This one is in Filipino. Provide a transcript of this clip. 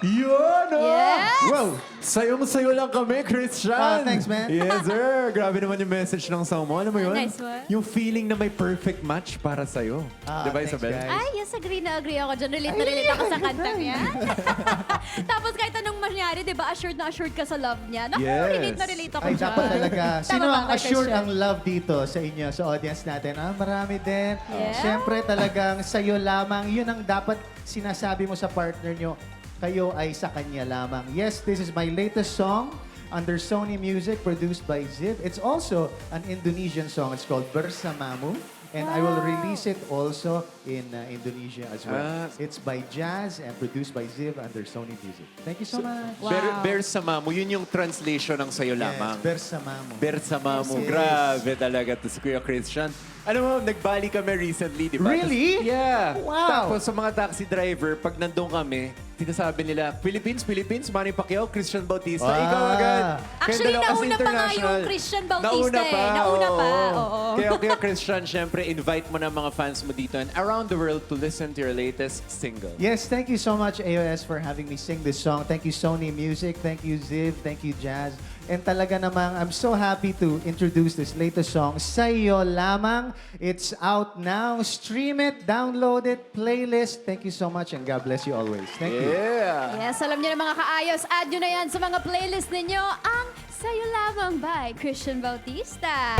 Yun, oh! Yes! Wow! Sayong-sayo lang kami, Christian! Thanks, man. Yes, sir! Grabe naman yung message ng song mo. Alam mo yun? Nice one. Yung feeling na may perfect match para sa'yo. Di ba, Thanks, Isabel? guys. Ay, yes, agree na agree ako dyan. Relate na relate ako sa kantang yan. Tapos kahit anong mangyari, di ba, assured na assured ka sa love niya. Naku, Yes. relate na relate ako Ay, dyan. dapat talaga. Sino Tama ang ba, assured Christian? ang love dito sa inyo, sa audience natin? Marami din. Yeah. Siyempre talagang sa'yo lamang. Yun ang dapat sinasabi mo sa partner nyo. Kayo ay sa kanya lamang. Yes, this is my latest song under Sony Music, produced by Ziv. It's also an Indonesian song. It's called Bersamamu. And I will release it also in Indonesia as well. It's by Jazz and produced by Ziv under Sony Music. Thank you so much. Wow. Bersamamu, yun yung translation ng sayo lamang. Yes, Bersamamu. Bersamamu. Yes. Grabe talaga to si Kuya Christian. Alam mo, nagbali kami recently, di ba? Really? Yeah. Wow. Tapos sa mga taxi driver, pag nandun kami, sinasabi nila, Philippines, Manny Pacquiao, Christian Bautista, Wow. ikaw agad. Actually, Kaya dalawa kasi nauna pa nga yung international. Christian Bautista Nauna pa, eh. Nauna pa, oo. oo. Kaya Christian, syempre, invite mo na mga fans mo dito and around the world to listen to your latest single. Yes, thank you so much, AOS, for having me sing this song. Thank you, Sony Music. Thank you, Ziv. Thank you, Jazz. And talaga namang, I'm so happy to introduce this latest song, Sa'yo Lamang. It's out now. Stream it, download it, playlist. Thank you so much and God bless you always. Thank you. Yeah. Yes, alam niyo na mga kaayos, add nyo na yan sa mga playlist ninyo ang Sa'yo Lamang by Christian Bautista.